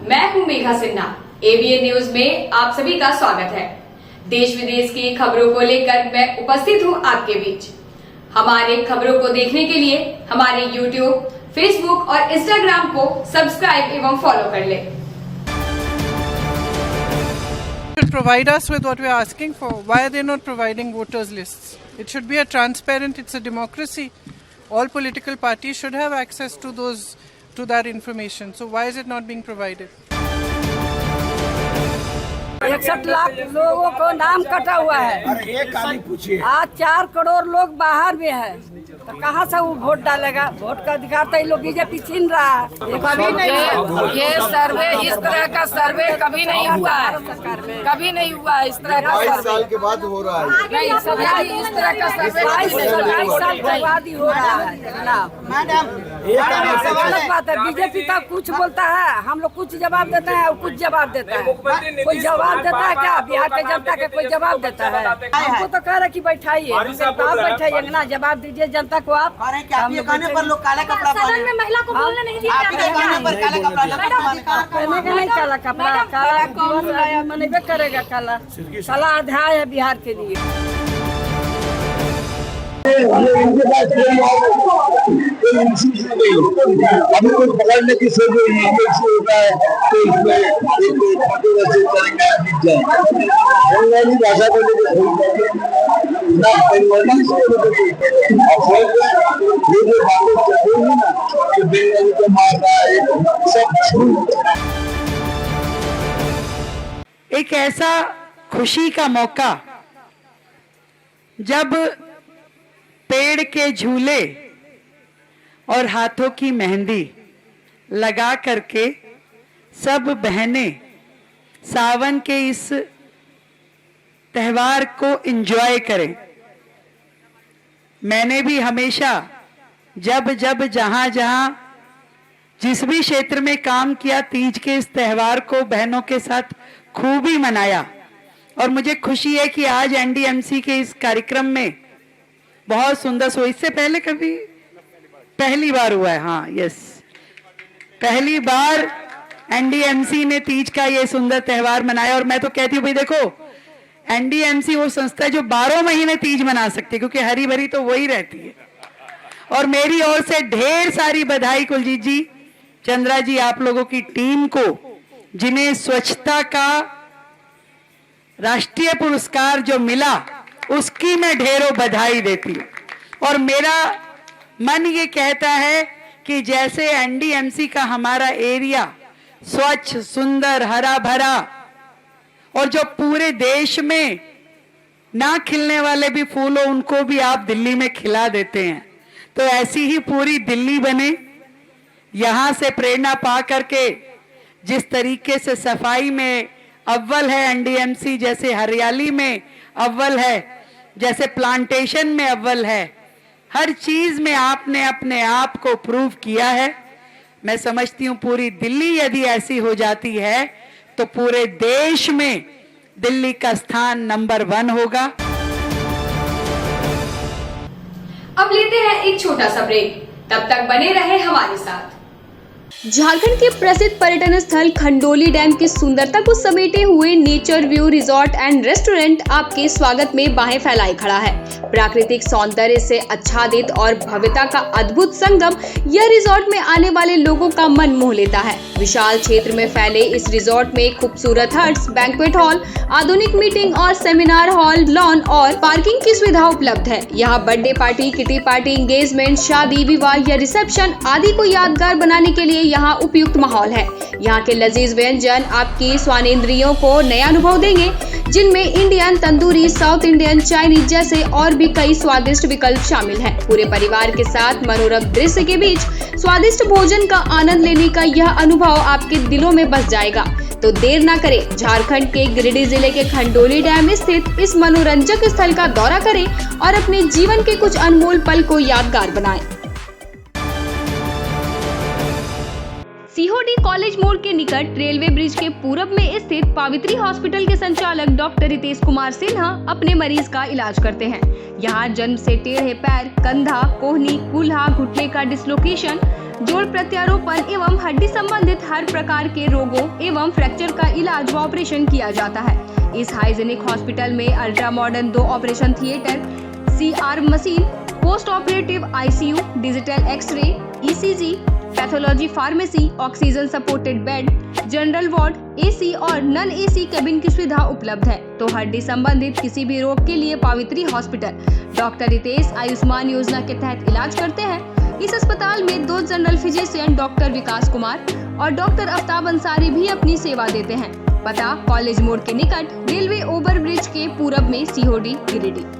मैं हूं Megha Sinha. ABN news में आप सभी का स्वागत है। देश विदेश की खबरों को लेकर मैं उपस्थित हूं आपके बीच। हमारे खबरों को देखने के लिए हमारे यूट्यूब, फेसबुक और इंस्टाग्राम को सब्सक्राइब एवं फॉलो कर लें। Provide us with what we are asking for. Why are they not providing voters lists? It should be a transparent, it's a democracy. All political parties should have access to that information. So why is it not being provided? 61 lakh लोगों को नाम कटा हुआ है। आज 4 करोड़ लोग बाहर में है, तो कहाँ से वो वोट डालेगा? वोट का अधिकार तो ये लोग बीजेपी छीन रहा है। कभी नहीं ये सर्वे, इस तरह का सर्वे कभी नहीं हुआ है, कभी नहीं हुआ इस तरह का। 22 साल के बाद हो रहा है। नहीं, इस तरह का सर्वे 22 साल के बाद ही हो रहा है जनाब। गलत बात है। बीजेपी का कुछ बोलता है, हम लोग कुछ जवाब देते हैं और कुछ जवाब देता है। कोई जवाब देता है क्या? बिहार के जनता के कोई जवाब देता है? हमको तो कह रहे कि बैठाइए, आप बैठाइए ना, जवाब दीजिए जनता को। आप आपके कहने पर लोग काला कपड़ा सदन में महिला को बोलने नहीं दिया आपके कहने पर काला कपड़ा पहने का नहीं, काला कपड़ा, काला जीवन मनेबे करेगा। काला अध्याय है बिहार के लिए। इनके पास अभी कोई पकड़ने की सोच रही है होता है तो इसमें एक कंट्रोवर्सी करेंगे जीत जाए। बंगाली भाषा को ना परिवर्तन ये जो बातें चल रही है ना कि बंगाली को मारना है, सब झूठ। एक ऐसा खुशी का मौका जब पेड़ के झूले और हाथों की मेहंदी लगा करके सब बहनें सावन के इस त्योहार को एंजॉय करें। मैंने भी हमेशा जब जहां जिस भी क्षेत्र में काम किया, तीज के इस त्योहार को बहनों के साथ खूब ही मनाया। और मुझे खुशी है कि आज एनडीएमसी के इस कार्यक्रम में बहुत सुंदर सो, इससे पहले कभी पहली बार हुआ है। हाँ, यस, पहली बार एनडीएमसी ने तीज का ये सुंदर त्योहार मनाया। और मैं तो कहती हूँ भाई देखो, एनडीएमसी वो संस्था है जो 12 महीने तीज मना सकती है, क्योंकि हरी भरी तो वही रहती है। और मेरी ओर से ढेर सारी बधाई कुलजीत जी, चंद्रा जी, आप लोगों की टीम को, जिन्हें स्वच्छता का राष्ट्रीय पुरस्कार जो मिला उसकी मैं ढेरों बधाई देती हूं। और मेरा मन ये कहता है कि जैसे एनडीएमसी का हमारा एरिया स्वच्छ, सुंदर, हरा भरा, और जो पूरे देश में ना खिलने वाले भी फूल हो उनको भी आप दिल्ली में खिला देते हैं, तो ऐसी ही पूरी दिल्ली बने। यहां से प्रेरणा पा करके जिस तरीके से सफाई में अव्वल है एनडीएमसी, जैसे हरियाली में अव्वल है, जैसे प्लांटेशन में अव्वल है, हर चीज में आपने अपने आप को प्रूव किया है। मैं समझती हूं पूरी दिल्ली यदि ऐसी हो जाती है तो पूरे देश में दिल्ली का स्थान नंबर 1 होगा। अब लेते हैं एक छोटा सा ब्रेक, तब तक बने रहे हमारे साथ। झारखंड के प्रसिद्ध पर्यटन स्थल खंडोली डैम की सुंदरता को समेटे हुए nature view resort and restaurant आपके स्वागत में बाहें फैलाए खड़ा है। प्राकृतिक सौंदर्य से आच्छादित और भव्यता का अद्भुत संगम यह रिजॉर्ट में आने वाले लोगों का मन मोह लेता है। विशाल क्षेत्र में फैले इस रिजॉर्ट में खूबसूरत हट्स, बैंक्वेट हॉल, आधुनिक मीटिंग और सेमिनार हॉल, लॉन और पार्किंग की सुविधा उपलब्ध है। यहाँ birthday party, kitty party, engagement, शादी, विवाह या रिसेप्शन आदि को यादगार बनाने के लिए यहाँ उपयुक्त माहौल है। यहाँ के लजीज व्यंजन आपकी स्वानेंद्रियों को नया अनुभव देंगे, जिनमें Indian, tandoori, south Indian, Chinese जैसे और भी कई स्वादिष्ट विकल्प शामिल हैं। पूरे परिवार के साथ मनोरम दृश्य के बीच स्वादिष्ट भोजन का आनंद लेने का यह अनुभव आपके दिलों में बस जाएगा। तो देर ना करें, झारखंड के गिरिडीह जिले के खंडोली डैम स्थित इस मनोरंजक स्थल का दौरा करें और अपने जीवन के कुछ अनमोल पल को यादगार बनाएं। सीहोडी कॉलेज मोड़ के निकट रेलवे ब्रिज के पूरब में स्थित पावित्री हॉस्पिटल के संचालक डॉक्टर रितेश कुमार सिन्हा अपने मरीज का इलाज करते हैं। यहाँ जन्म से टेढ़े पैर, कंधा, कोहनी, कूल्हा, घुटने का डिसलोकेशन, जोड़ प्रत्यारोपण एवं हड्डी संबंधित हर प्रकार के रोगों एवं फ्रैक्चर का इलाज व ऑपरेशन किया जाता है। इस हाइजेनिक हॉस्पिटल में ultra modern 2 operation theatre, CR machine, post operative ICU, digital x ray, ECG, pathology pharmacy, oxygen supported bed, general ward, AC और नॉन AC केबिन की सुविधा उपलब्ध है। तो हड्डी संबंधित किसी भी रोग के लिए पावित्री हॉस्पिटल डॉक्टर रितेश आयुष्मान योजना के तहत इलाज करते हैं। इस अस्पताल में 2 जनरल फिजिशियन डॉक्टर विकास कुमार और डॉक्टर आफ्ताब अंसारी भी अपनी सेवा देते हैं। पता कॉलेज मोड़ के निकट, रेलवे ओवरब्रिज के पूरब में, COD गिरिडीह।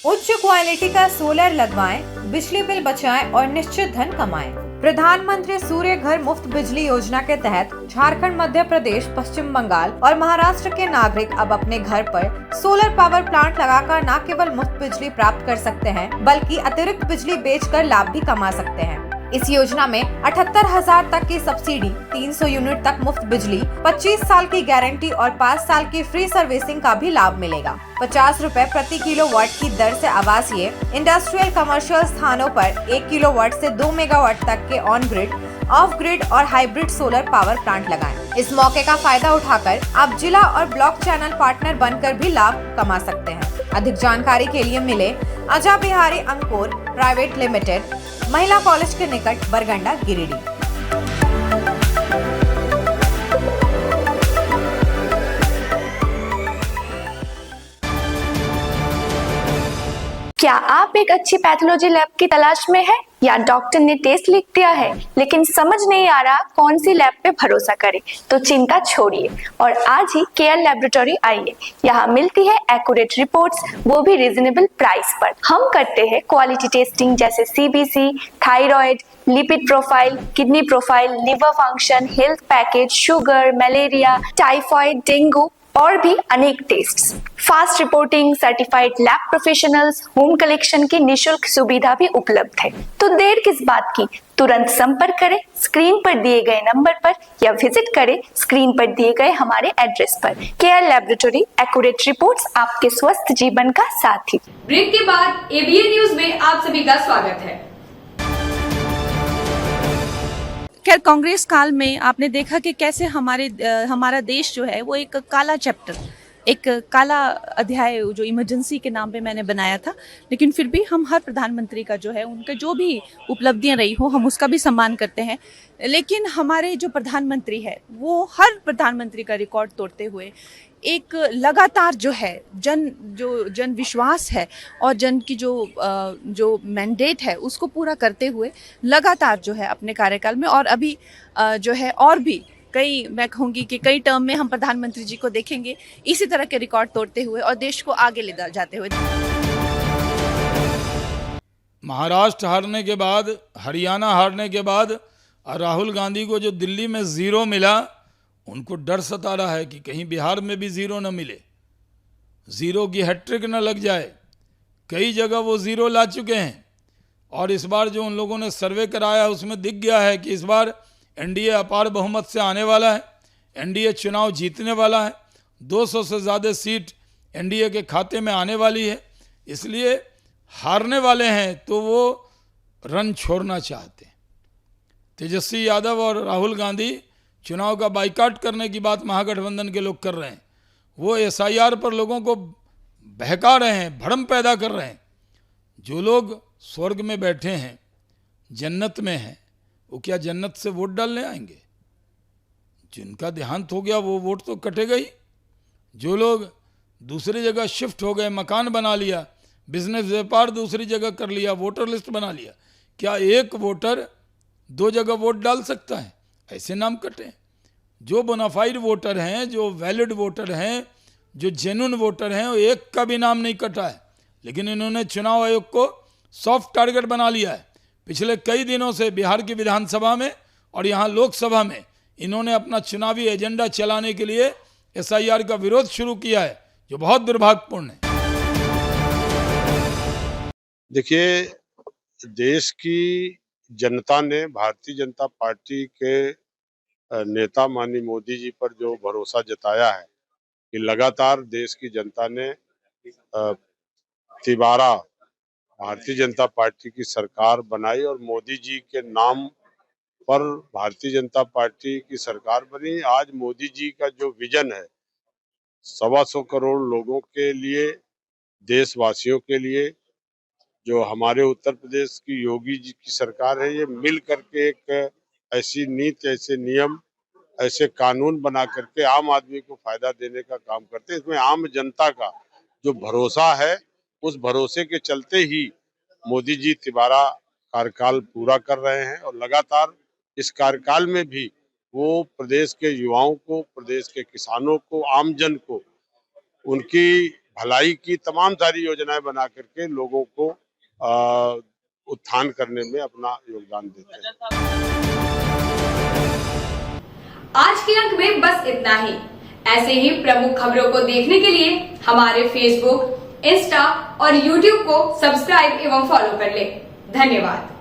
उच्च क्वालिटी का सोलर लगवाएं, बिजली बिल बचाएं और निश्चित धन कमाएं। प्रधानमंत्री सूर्य घर मुफ्त बिजली योजना के तहत झारखंड, मध्य प्रदेश, पश्चिम बंगाल और महाराष्ट्र के नागरिक अब अपने घर पर सोलर पावर प्लांट लगाकर न केवल मुफ्त बिजली प्राप्त कर सकते हैं, बल्कि अतिरिक्त बिजली बेचकर लाभ भी कमा सकते हैं। इस योजना में 78,000 तक की सब्सिडी, 300 यूनिट तक मुफ्त बिजली, 25 साल की गारंटी और 5 साल की फ्री सर्विसिंग का भी लाभ मिलेगा। 50 रुपए प्रति किलोवाट की दर से आवासीय, इंडस्ट्रियल, कमर्शियल स्थानों पर 1 किलोवाट से 2 मेगावाट तक के ऑन ग्रिड, ऑफ ग्रिड और हाइब्रिड सोलर पावर प्लांट लगाएं। इस मौके का फायदा उठाकर आप जिला और ब्लॉक चैनल पार्टनर बनकर भी लाभ कमा सकते हैं। अधिक जानकारी के लिए मिले अजा बिहारी अंकुर प्राइवेट लिमिटेड, महिला कॉलेज के निकट, बरगंडा, गिरिडीह। क्या आप एक अच्छी पैथोलॉजी लैब की तलाश में हैं या डॉक्टर ने टेस्ट लिख दिया है लेकिन समझ नहीं आ रहा कौन सी लैब पे भरोसा करें? तो चिंता छोड़िए और आज ही केयर लैबोरेटरी आइए। यहाँ मिलती है एक्यूरेट रिपोर्ट्स, वो भी रीजनेबल प्राइस पर। हम करते हैं क्वालिटी टेस्टिंग जैसे CBC, thyroid, lipid profile, kidney profile, liver function, health package, sugar, malaria, typhoid, dengue और भी अनेक tests. Fast reporting, certified lab professionals, home collection की निशुल्क सुविधा भी उपलब्ध है। तो देर किस बात की, तुरंत संपर्क करें स्क्रीन पर दिए गए नंबर पर या विजिट करें स्क्रीन पर दिए गए हमारे एड्रेस पर। केयर लैबोरेटरी, एक्यूरेट रिपोर्ट्स, आपके स्वस्थ जीवन का साथी। ब्रेक के बाद ABN न्यूज में आप सभी का स्वागत है। खैर, कांग्रेस काल में आपने देखा कि कैसे हमारा देश जो है वो एक काला चैप्टर, एक काला अध्याय जो इमरजेंसी के नाम पे मैंने बनाया था, लेकिन फिर भी हम हर प्रधानमंत्री का जो है उनका जो भी उपलब्धियां रही हो हम उसका भी सम्मान करते हैं। लेकिन हमारे जो प्रधानमंत्री है वो हर प्रधानमंत्री का रिकॉर्ड तोड़ते हुए एक लगातार जो है जन विश्वास है और जन की जो मैंडेट है उसको पूरा करते हुए लगातार जो है अपने कार्यकाल में, और अभी जो है और भी कई, मैं कहूँगी कि कई टर्म में हम प्रधानमंत्री जी को देखेंगे इसी तरह के रिकॉर्ड तोड़ते हुए और देश को आगे ले जाते हुए। महाराष्ट्र हारने के बाद, हरियाणा हारने के बाद राहुल गांधी को जो दिल्ली में 0 मिला, उनको डर सता रहा है कि कहीं बिहार में भी 0 न मिले, 0 की हैट्रिक न लग जाए। कई जगह वो 0 ला चुके हैं और इस बार जो उन लोगों ने सर्वे कराया उसमें दिख गया है कि इस बार NDA अपार बहुमत से आने वाला है, NDA चुनाव जीतने वाला है, 200 से ज़्यादा सीट NDA के खाते में आने वाली है। इसलिए हारने वाले हैं तो वो रन छोड़ना चाहते हैं। तेजस्वी यादव और राहुल गांधी चुनाव का बाइकाट करने की बात महागठबंधन के लोग कर रहे हैं। वो SIR पर लोगों को बहका रहे हैं, भ्रम पैदा कर रहे हैं। जो लोग स्वर्ग में बैठे हैं, जन्नत में हैं, वो क्या जन्नत से वोट डालने आएंगे? जिनका देहांत हो गया वो वोट तो कटेगा ही। जो लोग दूसरी जगह शिफ्ट हो गए, मकान बना लिया, बिजनेस व्यापार दूसरी जगह कर लिया, वोटर लिस्ट बना लिया, क्या एक वोटर 2 जगह वोट डाल सकता है? ऐसे नाम कटे। जो बोनाफाइड वोटर हैं, जो वैलिड वोटर हैं, जो जेन्युइन वोटर हैं, वो एक का भी नाम नहीं कटा है। लेकिन इन्होंने चुनाव आयोग को सॉफ्ट टारगेट बना लिया है। पिछले कई दिनों से बिहार की विधानसभा में और यहाँ लोकसभा में इन्होंने अपना चुनावी एजेंडा चलाने के लिए SIR का विरोध शुरू किया है, जो बहुत दुर्भाग्यपूर्ण है। देखिए, देश की जनता ने भारतीय जनता पार्टी के नेता माननीय मोदी जी पर जो भरोसा जताया है कि लगातार देश की जनता ने तिबारा भारतीय जनता पार्टी की सरकार बनाई और मोदी जी के नाम पर भारतीय जनता पार्टी की सरकार बनी। आज मोदी जी का जो विजन है 125 करोड़ लोगों के लिए, देशवासियों के लिए, जो हमारे उत्तर प्रदेश की योगी जी की सरकार है, ये मिल करके एक ऐसी नीति, ऐसे नियम, ऐसे कानून बना करके आम आदमी को फायदा देने का काम करते हैं। इसमें आम जनता का जो भरोसा है, उस भरोसे के चलते ही मोदी जी तिबारा कार्यकाल पूरा कर रहे हैं और लगातार इस कार्यकाल में भी वो प्रदेश के युवाओं को, प्रदेश के किसानों को, आमजन को, उनकी भलाई की तमाम सारी योजनाएं बना करके लोगों को उत्थान करने में अपना योगदान देते हैं। आज के अंक में बस इतना ही। ऐसे ही प्रमुख खबरों को देखने के लिए हमारे फेसबुक, इंस्टा और यूट्यूब को सब्सक्राइब एवं फॉलो कर लें। धन्यवाद।